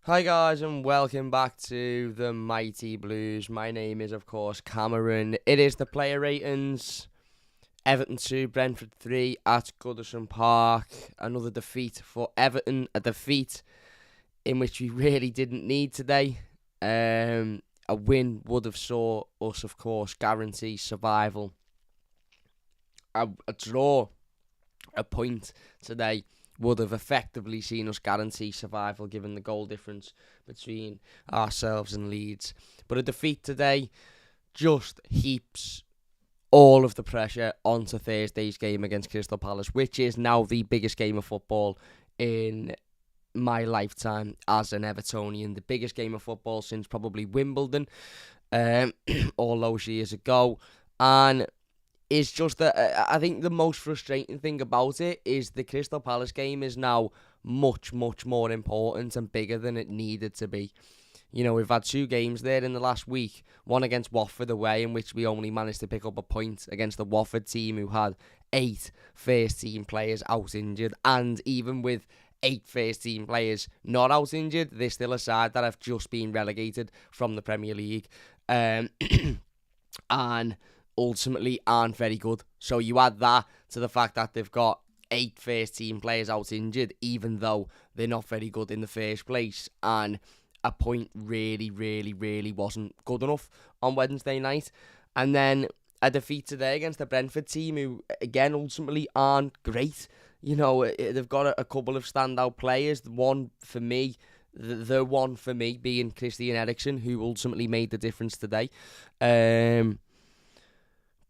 Hi guys and welcome back to the Mighty Blues. My name is of course Cameron. It is the player ratings. Everton 2, Brentford 3 at Goodison Park. Another defeat for Everton. A defeat in which we really didn't need today. A win would have saw us of course guarantee survival. A draw, a point today would have effectively seen us guarantee survival given the goal difference between ourselves and Leeds. But a defeat today just heaps all of the pressure onto Thursday's game against Crystal Palace, which is now the biggest game of football in my lifetime as an Evertonian. The biggest game of football since probably Wimbledon all those years ago. And it's just that I think the most frustrating thing about it is the Crystal Palace game is now much, much more important and bigger than it needed to be. You know, we've had two games there in the last week. One against Watford away, in which we only managed to pick up a point against the Watford team, who had 8 first-team players out injured. And even with 8 first-team players not out injured, they're still a side that have just been relegated from the Premier League. And ultimately aren't very good. So you add that to the fact that they've got 8 first-team players out injured, even though they're not very good in the first place. And a point really, really, really wasn't good enough on Wednesday night. And then a defeat today against the Brentford team, who, again, ultimately aren't great. You know, they've got a couple of standout players. The one for me being Christian Eriksen, who ultimately made the difference today.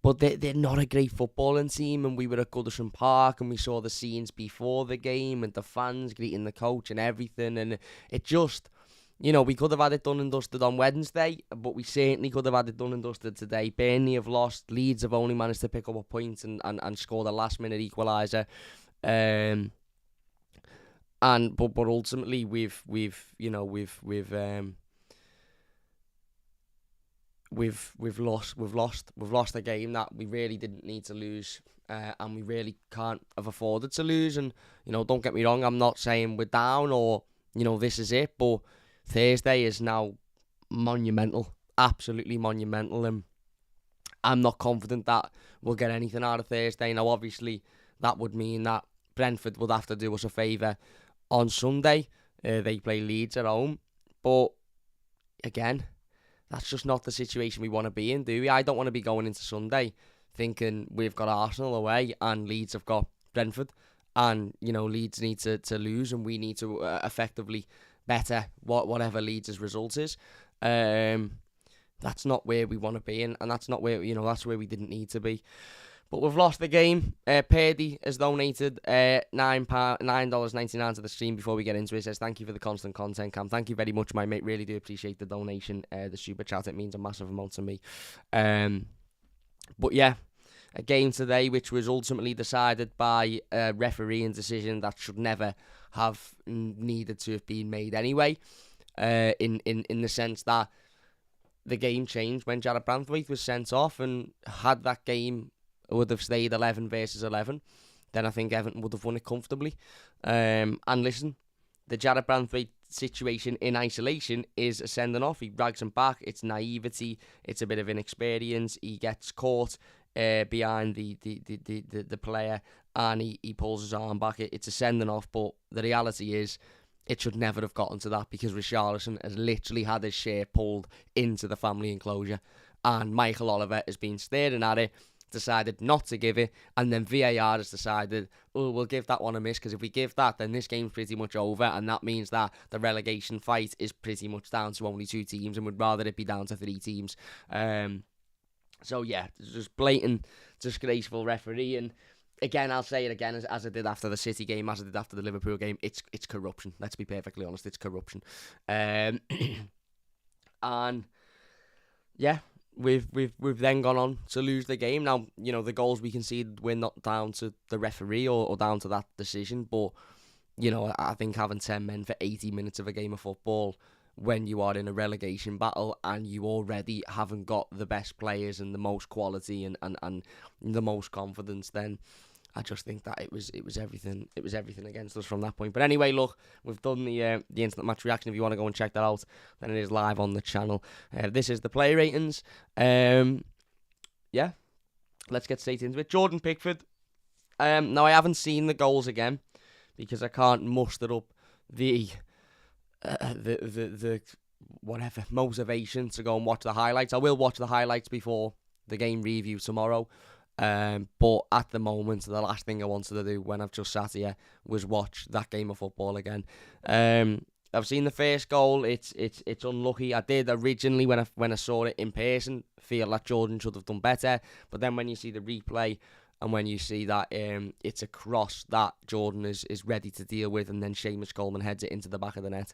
But they're not a great footballing team, and we were at Goodison Park, and we saw the scenes before the game, and the fans greeting the coach and everything, and it just, you know, we could have had it done and dusted on Wednesday, but we certainly could have had it done and dusted today. Burnley have lost, Leeds have only managed to pick up a point and score the last-minute equaliser, but ultimately we've lost a game that we really didn't need to lose, and we really can't have afforded to lose. And you know, don't get me wrong, I'm not saying we're down or this is it, but Thursday is now monumental, absolutely monumental, and I'm not confident that we'll get anything out of Thursday. Now, obviously, that would mean that Brentford would have to do us a favour on Sunday. They play Leeds at home, but again, that's just not the situation we want to be in, do we? I don't want to be going into Sunday thinking we've got Arsenal away and Leeds have got Brentford, and Leeds need to lose and we need to effectively better whatever Leeds' result is. That's not where we want to be in, and that's not where that's where we didn't need to be. But we've lost the game. Paddy has donated $9.99 to the stream before we get into it. He says, thank you for the constant content, Cam. Thank you very much, my mate. Really do appreciate the donation, the super chat. It means a massive amount to me. But yeah, a game today which was ultimately decided by a refereeing decision that should never have needed to have been made anyway. In the sense that the game changed when Jared Branthwaite was sent off, and had that game would have stayed 11 versus 11, then I think Everton would have won it comfortably. And listen, the Jared Branthwaite situation in isolation is a sending off. He drags him back. It's naivety. It's a bit of inexperience. He gets caught behind the player, and he pulls his arm back. It's a sending off, but the reality is it should never have gotten to that, because Richarlison has literally had his shirt pulled into the family enclosure, and Michael Oliver has been staring at it, decided not to give it, and then VAR has decided, oh, we'll give that one a miss, because if we give that, then this game's pretty much over, and that means that the relegation fight is pretty much down to only 2 teams, and would rather it be down to 3 teams. So yeah, it's just blatant, disgraceful refereeing. Again, I'll say it again, as I did after the City game, as I did after the Liverpool game, it's corruption. Let's be perfectly honest, it's corruption. And yeah, We've then gone on to lose the game. Now, the goals we conceded were not down to the referee or down to that decision, but, I think having 10 men for 80 minutes of a game of football when you are in a relegation battle and you already haven't got the best players and the most quality and the most confidence, then I just think that it was everything against us from that point. But anyway, look, we've done the instant match reaction. If you want to go and check that out, then it is live on the channel. This is the player ratings. Yeah, let's get straight into it. Jordan Pickford. Now I haven't seen the goals again because I can't muster up the whatever motivation to go and watch the highlights. I will watch the highlights before the game review tomorrow. But at the moment, the last thing I wanted to do when I've just sat here was watch that game of football again. I've seen the first goal. It's unlucky. I did originally when I saw it in person feel that Jordan should have done better. But then when you see the replay and when you see that it's a cross that Jordan is ready to deal with, and then Seamus Coleman heads it into the back of the net,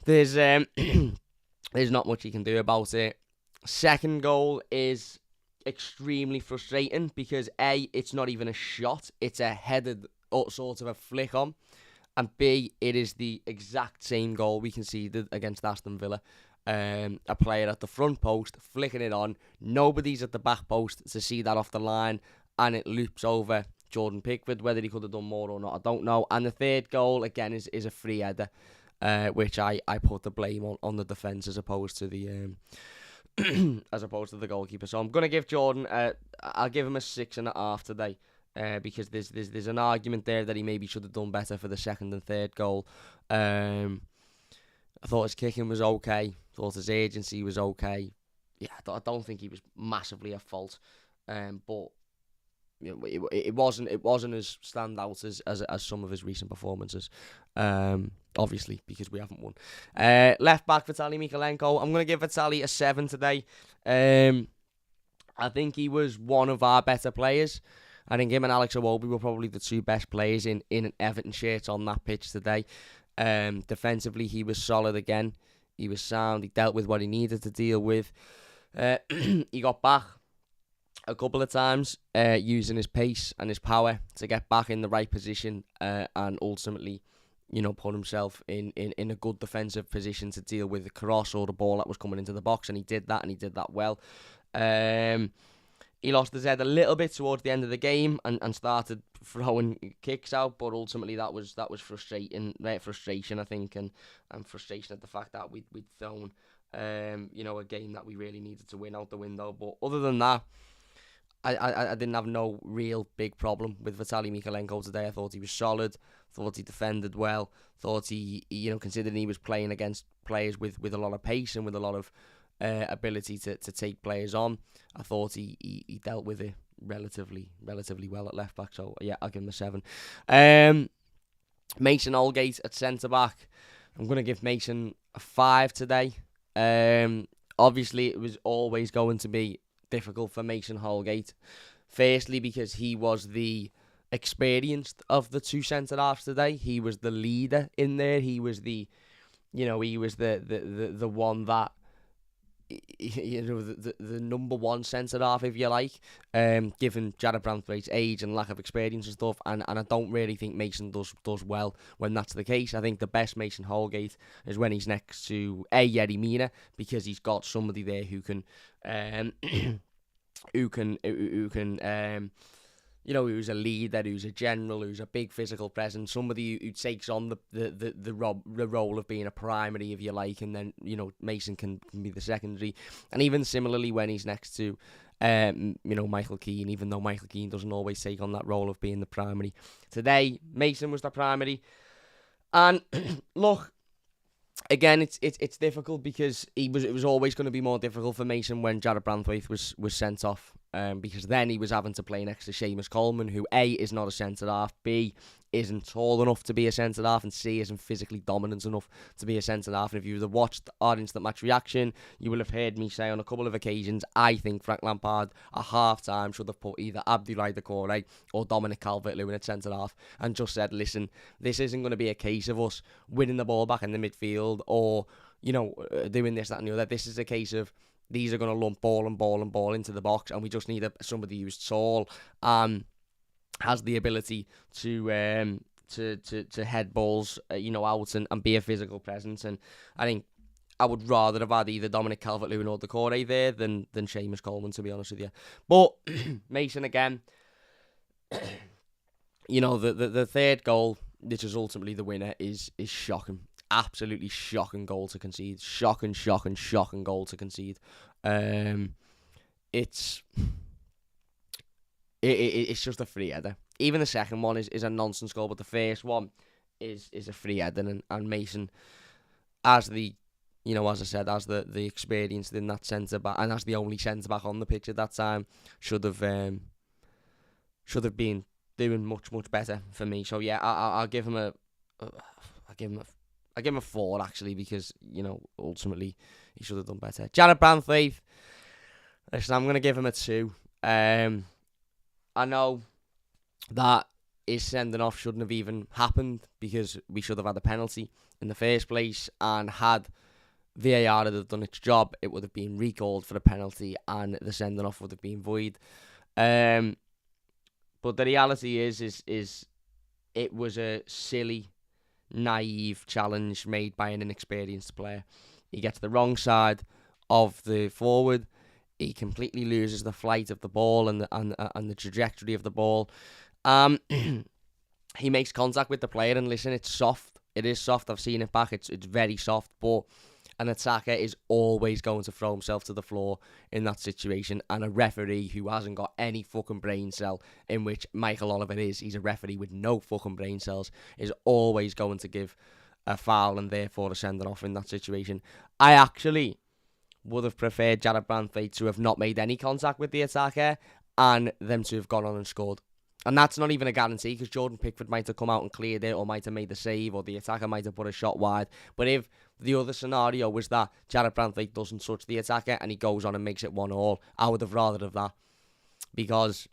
there's not much you can do about it. Second goal is extremely frustrating because A, it's not even a shot, it's a headed sort of a flick on, and B, it is the exact same goal we conceded against Aston Villa. A player at the front post flicking it on, nobody's at the back post to see that off the line, and it loops over Jordan Pickford. Whether he could have done more or not, I don't know. And the third goal again is a free header, which I put the blame on the defence as opposed to the goalkeeper. So I'm gonna give Jordan I'll give him a 6.5 today, because there's an argument there that he maybe should have done better for the second and third goal. I thought his kicking was okay. Thought his agency was okay. Yeah, I don't think he was massively at fault. But you know, it wasn't as standout as some of his recent performances. Obviously, because we haven't won. Left back Vitaly Mykolenko. I'm going to give Vitaly a 7 today. I think he was one of our better players. I think him and Alex Iwobi were probably the two best players in an Everton shirt on that pitch today. Defensively, he was solid again. He was sound. He dealt with what he needed to deal with. He got back a couple of times, using his pace and his power to get back in the right position, and ultimately, put himself in a good defensive position to deal with the cross or the ball that was coming into the box, and he did that well. He lost his head a little bit towards the end of the game and started throwing kicks out, but ultimately that was frustration, I think, and frustration at the fact that we'd thrown a game that we really needed to win out the window. But other than that, I didn't have no real big problem with Vitaly Mykolenko today. I thought he was solid, thought he defended well, thought he considering he was playing against players with a lot of pace and with a lot of ability to take players on, I thought he dealt with it relatively well at left back. So yeah, I'll give him a 7. Mason Holgate at centre back. I'm going to give Mason a 5 today. Obviously, it was always going to be difficult for Mason Holgate. Firstly, because he was the experienced of the two centre halves today. He was the leader in there. He was the one that, the number one centre half, if you like, given Jared Branthwaite's age and lack of experience and stuff, and I don't really think Mason does well when that's the case. I think the best Mason Holgate is when he's next to Yerry Mina, because he's got somebody there who can who's a leader, who's a general, who's a big physical presence, somebody who takes on the role of being a primary, if you like, and then Mason can be the secondary. And even similarly when he's next to Michael Keane, even though Michael Keane doesn't always take on that role of being the primary. Today, Mason was the primary, and look, again, it's difficult because it was always going to be more difficult for Mason when Jared Branthwaite was sent off, because then he was having to play next to Seamus Coleman, who A, is not a centre half, B, isn't tall enough to be a centre half, and C, isn't physically dominant enough to be a centre half. And if you would have watched our instant match reaction, you will have heard me say on a couple of occasions, I think Frank Lampard at half time should have put either Abdoulaye Doucouré or Dominic Calvert-Lewin at centre half, and just said, listen, this isn't going to be a case of us winning the ball back in the midfield or doing this, that and the other. This is a case of these are going to lump ball into the box, and we just need somebody who's tall, has the ability to head balls, out and be a physical presence. And I think I would rather have had either Dominic Calvert-Lewin or Doucouré there than Seamus Coleman, to be honest with you. But Mason again, the third goal, which is ultimately the winner, is shocking. Absolutely shocking goal to concede. Shocking goal to concede. It's it's just a free header. Even the second one is a nonsense goal, but the first one is a free header, and Mason, as the as I said, as the experience in that centre back, and as the only centre back on the pitch at that time, should have been doing much better for me. So yeah, I'll give him a 4 actually, because ultimately he should have done better. Jared Branthwaite, listen, I'm gonna give him a 2. I know that his sending off shouldn't have even happened, because we should have had a penalty in the first place, and had VAR had done its job, it would have been recalled for a penalty, and the sending off would have been void. But the reality is it was a silly, naive challenge made by an inexperienced player. He gets the wrong side of the forward. He completely loses the flight of the ball and the trajectory of the ball. He makes contact with the player, and listen, it's soft. It is soft. I've seen it back. It's very soft, but an attacker is always going to throw himself to the floor in that situation, and a referee who hasn't got any fucking brain cell, in which Michael Oliver is, he's a referee with no fucking brain cells, is always going to give a foul and therefore a sending off in that situation. I actually would have preferred Jared Branthwaite to have not made any contact with the attacker and them to have gone on and scored. And that's not even a guarantee, because Jordan Pickford might have come out and cleared it, or might have made the save, or the attacker might have put a shot wide. But if the other scenario was that Jared Branthwaite doesn't touch the attacker and he goes on and makes it 1-1, I would have rather have that, because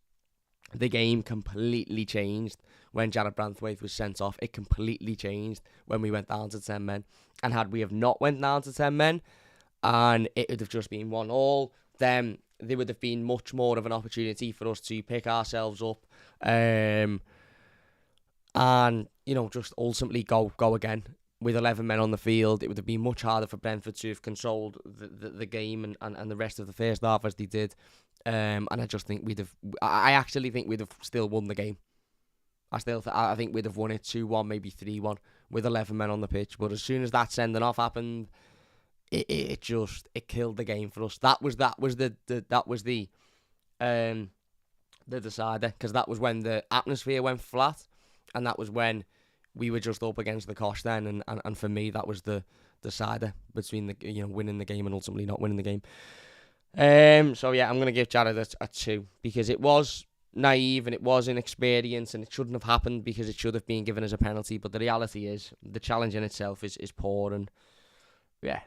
the game completely changed when Jared Branthwaite was sent off. It completely changed when we went down to 10 men. And had we have not went down to 10 men, and it would have just been 1-1, then there would have been much more of an opportunity for us to pick ourselves up, and just ultimately go again with 11 men on the field. It would have been much harder for Brentford to have controlled the game and the rest of the first half as they did, and I just think I actually think we'd have still won the game. I think we'd have won it 2-1, maybe 3-1 with 11 men on the pitch. But as soon as that sending off happened, it killed the game for us. That was the decider, because that was when the atmosphere went flat, and that was when we were just up against the cosh then, and for me that was the decider between the winning the game and ultimately not winning the game. So yeah, I'm gonna give Jared a 2, because it was naive and it was inexperienced, and it shouldn't have happened, because it should have been given as a penalty. But the reality is the challenge in itself is poor, and yeah,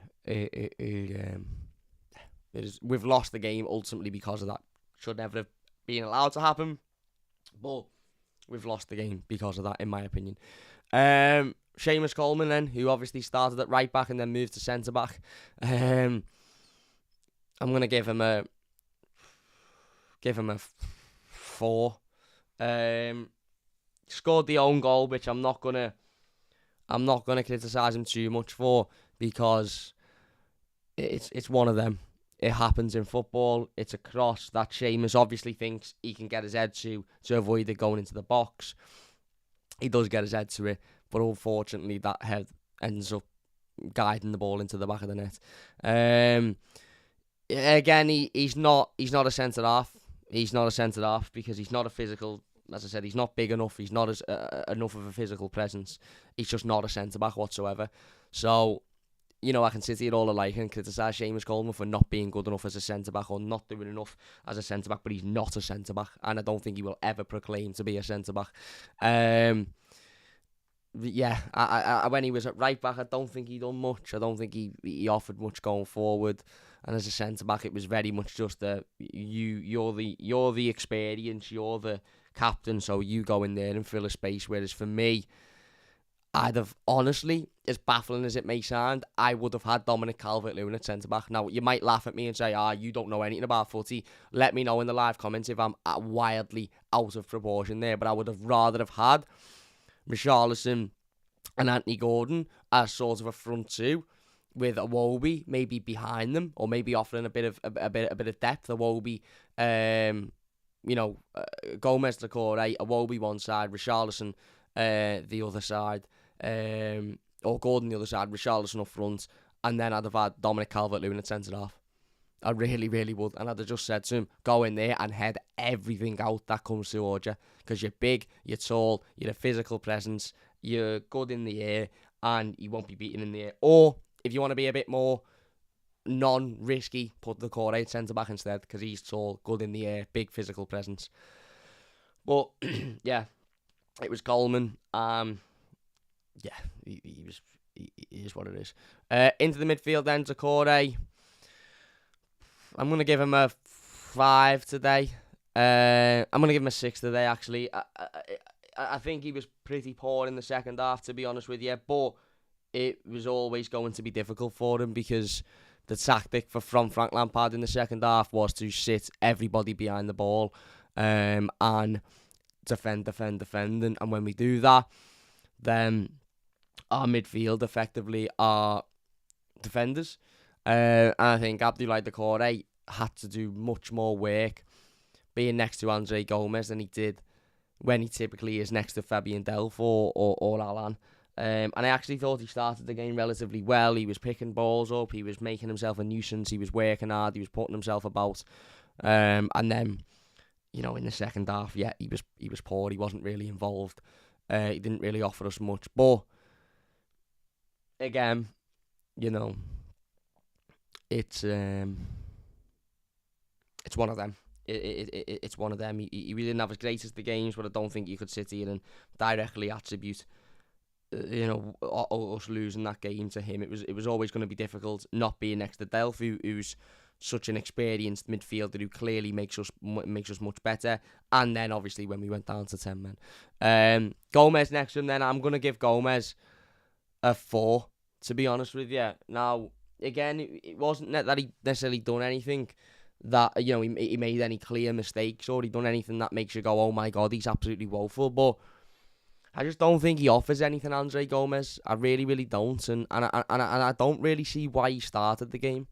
we've lost the game ultimately because of that. Should never have been allowed to happen, but we've lost the game because of that, in my opinion. Seamus Coleman then, who obviously started at right back and then moved to centre back. I'm gonna give him a 4. Scored the own goal, which I'm not gonna criticise him too much for, because it's one of them. It happens in football. It's a cross that Seamus obviously thinks he can get his head to avoid it going into the box. He does get his head to it, but unfortunately that head ends up guiding the ball into the back of the net. Again, he's not a centre half. He's not a centre half because he's not a physical. As I said, he's not big enough. He's not as enough of a physical presence. He's just not a centre back whatsoever. So, I can sit here all I like and criticise Seamus Coleman for not being good enough as a centre-back or not doing enough as a centre-back, but he's not a centre-back, and I don't think he will ever proclaim to be a centre-back. When he was at right-back, I don't think he done much. I don't think he offered much going forward, and as a centre-back, it was very much just you're the experience, you're the captain, so you go in there and fill a space, whereas for me, I'd have, honestly, as baffling as it may sound, I would have had Dominic Calvert-Lewin at centre-back. Now, you might laugh at me and say, you don't know anything about footy. Let me know in the live comments if I'm wildly out of proportion there, but I would have rather have had Richarlison and Anthony Gordon as sort of a front two, with Iwobi maybe behind them, or maybe offering a bit of depth. Iwobi Gomez to the core right, Iwobi one side, Richarlison the other side, or Gordon the other side, Richarlison up front, and then I'd have had Dominic Calvert-Lewin at centre half. I really, really would. And I'd have just said to him, go in there and head everything out that comes towards you. Because you're big, you're tall, you're a physical presence, you're good in the air, and you won't be beaten in the air. Or, if you want to be a bit more non-risky, put the core 8 centre-back instead, because he's tall, good in the air, big physical presence. But, yeah, it was Coleman. Yeah, he is what it is. Into the midfield then, to Corey. I'm going to give him a 5 today. I'm going to give him a 6 today, actually. I think he was pretty poor in the second half, to be honest with you. But it was always going to be difficult for him because the tactic from Frank Lampard in the second half was to sit everybody behind the ball and defend. And when we do that, then our midfield effectively are defenders. And I think Abdoulaye Doucouré had to do much more work being next to Andre Gomes than he did when he typically is next to Fabian Delph or Alan. And I actually thought he started the game relatively well. He was picking balls up, he was making himself a nuisance, he was working hard, he was putting himself about. And then, in the second half, yeah, he was poor, he wasn't really involved. He didn't really offer us much. But, again, it's one of them. It's one of them. He really didn't have his greatest of games, but I don't think you could sit here and directly attribute, us losing that game to him. It was always going to be difficult not being next to Delph, who's such an experienced midfielder who clearly makes us much better. And then obviously when we went down to 10 men, Gomez next to him. Then I'm going to give Gomez a 4. To be honest with you, now. Again, it wasn't that he necessarily done anything that, he made any clear mistakes or he done anything that makes you go, oh my God, he's absolutely woeful. But I just don't think he offers anything, Andre Gomes. I really, really don't. And I don't really see why he started the game.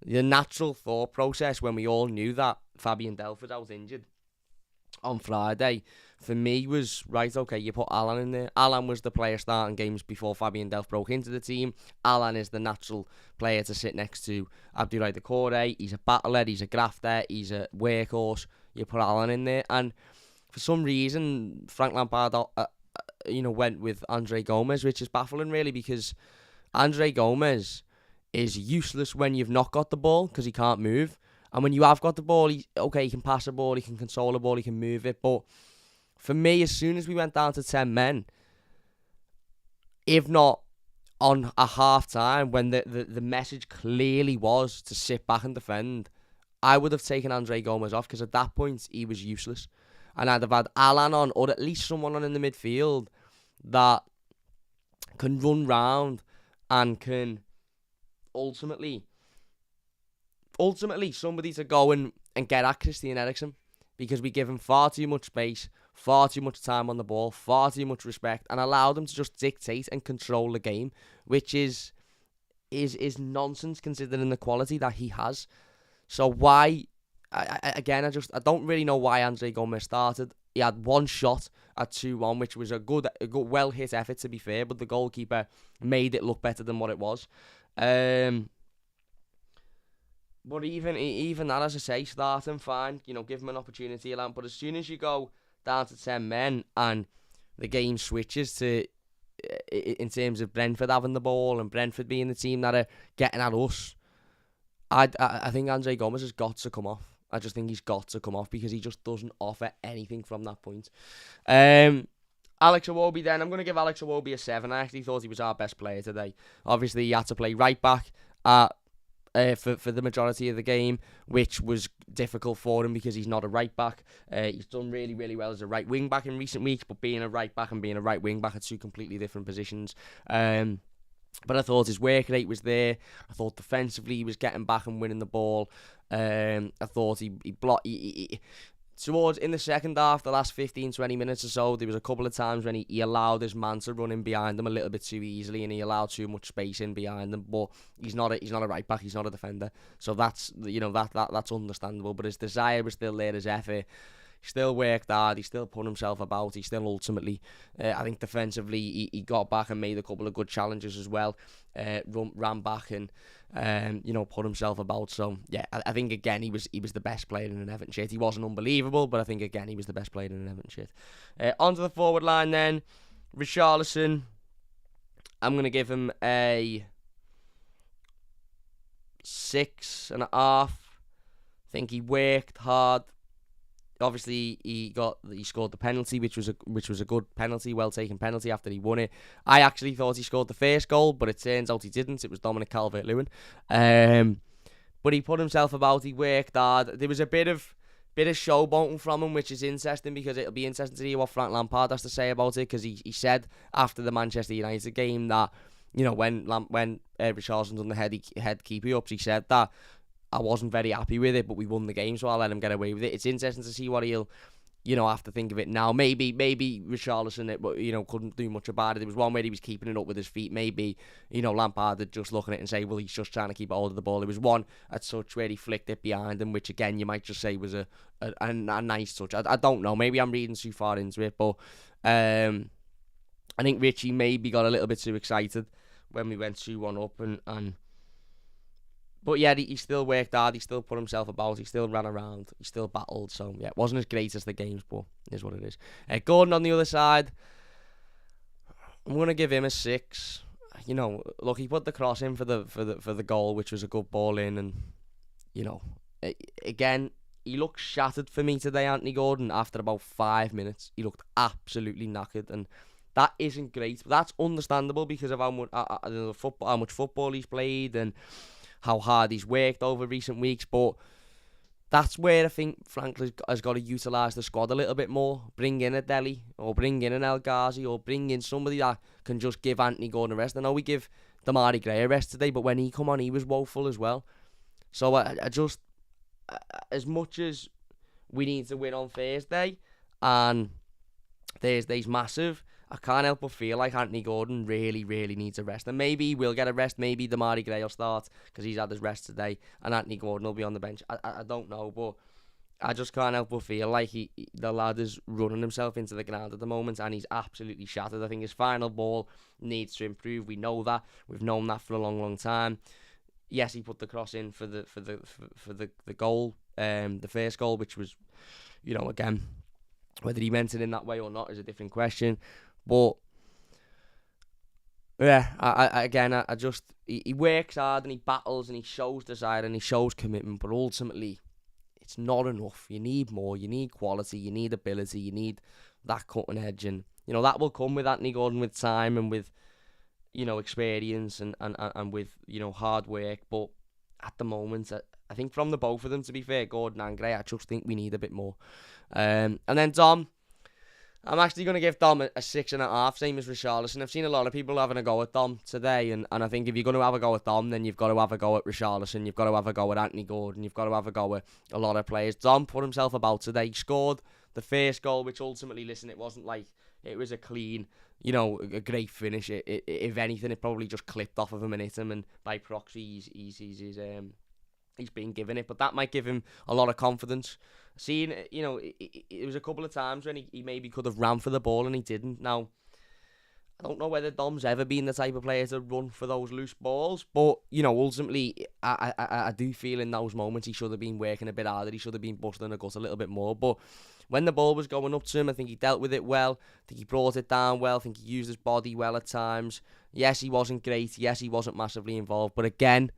The natural thought process when we all knew that Fabian Delph was out injured on Friday, for me was, right, okay, you put Alan in there. Alan was the player starting games before Fabian Delph broke into the team. Alan is the natural player to sit next to Abdoulaye Doucouré. He's a battler, he's a grafter, he's a workhorse. You put Alan in there. And for some reason, Frank Lampard, went with Andre Gomes, which is baffling, really, because Andre Gomes is useless when you've not got the ball because he can't move. And when you have got the ball, he can pass the ball, he can control the ball, he can move it. But for me, as soon as we went down to 10 men, if not on a half-time, when the message clearly was to sit back and defend, I would have taken Andre Gomes off because at that point, he was useless. And I'd have had Alan on, or at least someone on in the midfield that can run round and can ultimately somebody to go and get at Christian Eriksen, because we give him far too much space, far too much time on the ball, far too much respect, and allow them to just dictate and control the game, which is nonsense considering the quality that he has. So why? I don't really know why Andre Gomes started. He had one shot at 2-1, which was a good well hit effort, to be fair, but the goalkeeper made it look better than what it was. But even that, as I say, starting fine, give him an opportunity. But as soon as you go down to 10 men and the game switches to, in terms of Brentford having the ball and Brentford being the team that are getting at us, I think Andre Gomes has got to come off. I just think he's got to come off because he just doesn't offer anything from that point. Alex Iwobi then, I'm going to give Alex Iwobi a 7. I actually thought he was our best player today. Obviously, he had to play right back for the majority of the game, which was difficult for him because he's not a right back. He's done really, really well as a right wing back in recent weeks, but being a right back and being a right wing back are two completely different positions. But I thought his work rate was there. I thought defensively he was getting back and winning the ball. I thought he towards in the second half, the last 15, 20 minutes or so, there was a couple of times when he allowed his man to run in behind him a little bit too easily, and he allowed too much space in behind him. But he's not a right back, he's not a defender, so that's that's understandable. But his desire was still there, his effort. He still worked hard, he still put himself about, he still ultimately, I think defensively, he got back and made a couple of good challenges as well, ran back and, put himself about. So, yeah, I think, again, he was the best player in an Everton shirt. He wasn't unbelievable, but I think, again, he was the best player in an Everton shirt. Onto the forward line then, Richarlison, I'm going to give him a 6.5. I think he worked hard. Obviously, he scored the penalty, which was a good penalty, well taken penalty after he won it. I actually thought he scored the first goal, but it turns out he didn't. It was Dominic Calvert-Lewin. But he put himself about. He worked hard. There was a bit of showboating from him, which is interesting because it'll be interesting to hear what Frank Lampard has to say about it. Because he said after the Manchester United game that when Richarlison done the head keeper ups, he said that I wasn't very happy with it, but we won the game, so I'll let him get away with it. It's interesting to see what he'll, have to think of it now. Maybe Richarlison, couldn't do much about it. There was one where he was keeping it up with his feet. Maybe, Lampard would just look at it and say, well, he's just trying to keep hold of the ball. There was one at such where he flicked it behind him, which again, you might just say was a nice touch. I don't know. Maybe I'm reading too far into it, but I think Richie maybe got a little bit too excited when we went 2-1 up and but yeah, he still worked hard, he still put himself about, he still ran around, he still battled. So yeah, it wasn't as great as the games, but it is what it is. Gordon on the other side, I'm gonna give him a 6. Look, he put the cross in for the goal, which was a good ball in, and again, he looked shattered for me today, Anthony Gordon. After about 5 minutes, he looked absolutely knackered, and that isn't great. But that's understandable because of how much football he's played and how hard he's worked over recent weeks. But that's where I think Frank has got to utilise the squad a little bit more. Bring in a Dele, or bring in an El Ghazi, or bring in somebody that can just give Anthony Gordon a rest. I know we give Demarai Gray a rest today, but when he come on, he was woeful as well. So I just, as much as we need to win on Thursday, and Thursday's massive, I can't help but feel like Anthony Gordon really, really needs a rest. And maybe he will get a rest. Maybe Demarai Gray will start because he's had his rest today, and Anthony Gordon will be on the bench. I don't know, but I just can't help but feel like the lad is running himself into the ground at the moment, and he's absolutely shattered. I think his final ball needs to improve. We know that. We've known that for a long, long time. Yes, he put the cross in for the goal, the first goal, which was, again, whether he meant it in that way or not is a different question. But yeah, he works hard and he battles and he shows desire and he shows commitment, but ultimately it's not enough. You need more. You need quality. You need ability. You need that cutting edge, and that will come with Anthony Gordon with time and with experience and with hard work. But at the moment, I think from the both of them, to be fair, Gordon and Gray, I just think we need a bit more. And then Dom, I'm actually going to give Dom a 6.5, same as Richarlison. I've seen a lot of people having a go at Dom today, and I think if you're going to have a go at Dom, then you've got to have a go at Richarlison, you've got to have a go at Anthony Gordon, you've got to have a go at a lot of players. Dom put himself about today. He scored the first goal, which ultimately, it wasn't like it was a clean, a great finish. If anything, it probably just clipped off of him and hit him, and by proxy, he's been given it. But that might give him a lot of confidence. Seeing, it was a couple of times when he maybe could have ran for the ball and he didn't. Now, I don't know whether Dom's ever been the type of player to run for those loose balls, but, ultimately, I do feel in those moments he should have been working a bit harder. He should have been busting the gut a little bit more. But when the ball was going up to him, I think he dealt with it well. I think he brought it down well. I think he used his body well at times. Yes, he wasn't great. Yes, he wasn't massively involved. But again,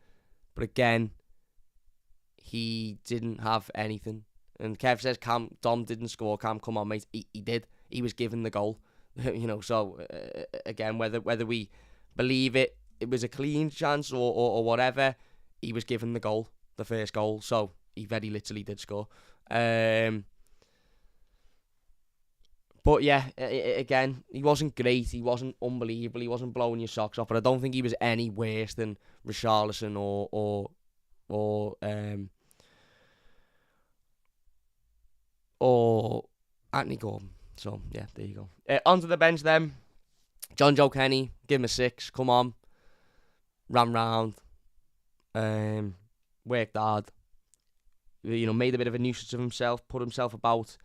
he didn't have anything. And Kev says Dom didn't score. Cam, come on, mate. He did. He was given the goal. So again, whether we believe it was a clean chance or whatever, he was given the goal, the first goal. So he very literally did score. But yeah, again, he wasn't great. He wasn't unbelievable. He wasn't blowing your socks off. But I don't think he was any worse than Richarlison or Anthony Gordon. So, yeah, there you go. Onto the bench then. John Joe Kenny, give him a 6. Come on. Ran round. Worked hard. Made a bit of a nuisance of himself. Put himself about.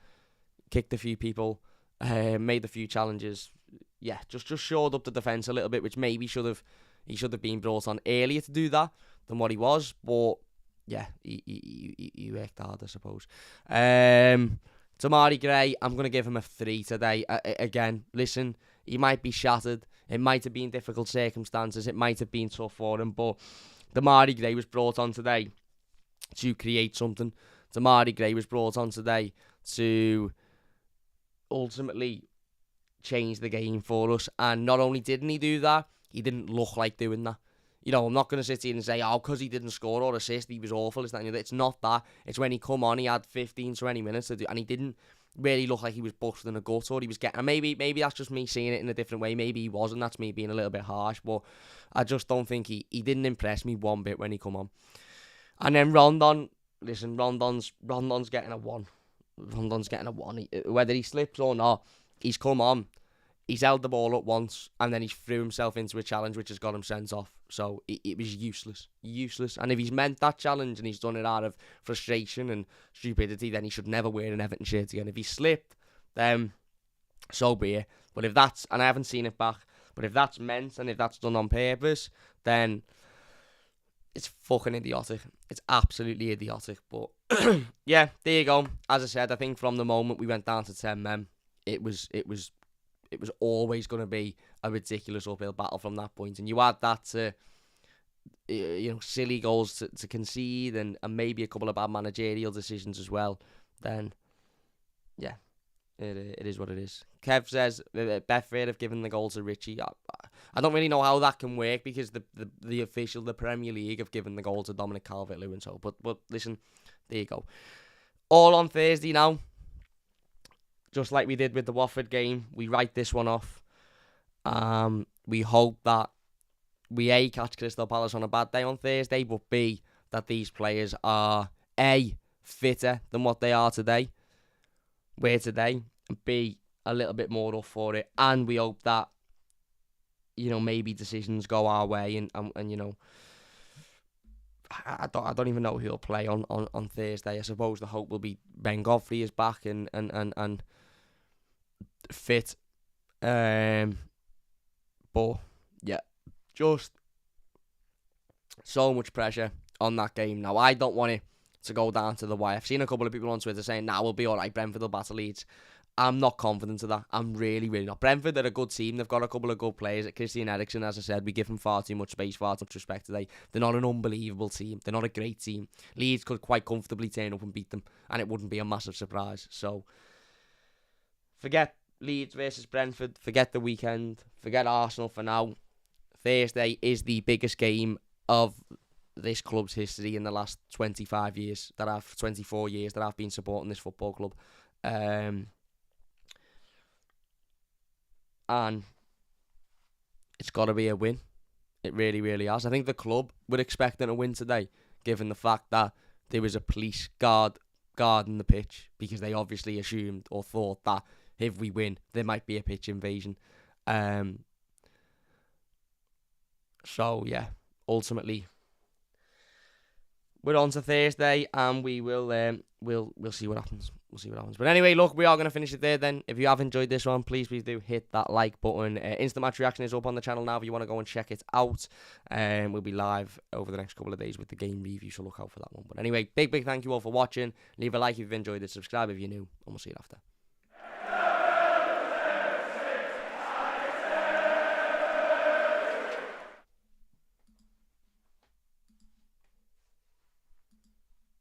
Kicked a few people. Made a few challenges. Yeah, just shored up the defence a little bit, which maybe he should have been brought on earlier to do that than what he was. But, yeah, he worked hard, I suppose. Damari Gray, I'm going to give him a 3 today. Again, listen, he might be shattered. It might have been difficult circumstances. It might have been tough for him. But Damari Gray was brought on today to create something. Damari Gray was brought on today to ultimately change the game for us. And not only didn't he do that, he didn't look like doing that. I'm not going to sit here and say, because he didn't score or assist, he was awful. It's not that. It's when he come on, he had 15, 20 minutes to do, and he didn't really look like he was busting a gut or he was getting. And maybe that's just me seeing it in a different way. Maybe he wasn't. That's me being a little bit harsh. But I just don't think he didn't impress me one bit when he come on. And then Rondon, listen, Rondon's getting a 1. Rondon's getting a 1. Whether he slips or not, he's come on. He's held the ball up once, and then he threw himself into a challenge which has got him sent off. So it was useless. And if he's meant that challenge and he's done it out of frustration and stupidity, then he should never wear an Everton shirt again. If he slipped, then so be it. But if that's, and I haven't seen it back, but if that's meant and if that's done on purpose, then it's fucking idiotic. It's absolutely idiotic. But yeah, there you go. As I said, I think from the moment we went down to 10 men, it was always going to be a ridiculous uphill battle from that point. And you add that to, silly goals to concede and maybe a couple of bad managerial decisions as well, then, yeah, it is what it is. Kev says, Betfred have given the goal to Richie. I don't really know how that can work because the official, the Premier League, have given the goal to Dominic Calvert-Lewin. So, but listen, there you go. All on Thursday now. Just like we did with the Watford game, we write this one off. We hope that we A, catch Crystal Palace on a bad day on Thursday, but B, that these players are A, fitter than what they are today, and B, a little bit more up for it. And we hope that, maybe decisions go our way and I don't even know who'll play on Thursday. I suppose the hope will be Ben Godfrey is back and fit. But yeah, just so much pressure on that game. Now, I don't want it to go down to the wire. I've seen a couple of people on Twitter saying, we'll be alright, Brentford will battle Leeds. I'm not confident of that. I'm really, really not. Brentford are a good team. They've got a couple of good players. Christian Eriksen, as I said, we give him far too much space, far too much respect today. They're not an unbelievable team. They're not a great team. Leeds could quite comfortably turn up and beat them, and it wouldn't be a massive surprise. So, forget Leeds versus Brentford. Forget the weekend. Forget Arsenal for now. Thursday is the biggest game of this club's history in the last 24 years that I've been supporting this football club. And it's got to be a win. It really, really has. I think the club were expecting a win today, given the fact that there was a police guarding the pitch, because they obviously assumed or thought that if we win, there might be a pitch invasion. So, yeah, ultimately, we're on to Thursday, and we will we'll see what happens. We'll see what happens. But anyway, look, we are going to finish it there then. If you have enjoyed this one, please do hit that like button. Instant Match Reaction is up on the channel now if you want to go and check it out. We'll be live over the next couple of days with the game review, so look out for that one. But anyway, big thank you all for watching. Leave a like if you've enjoyed it, subscribe if you're new, and we'll see you after.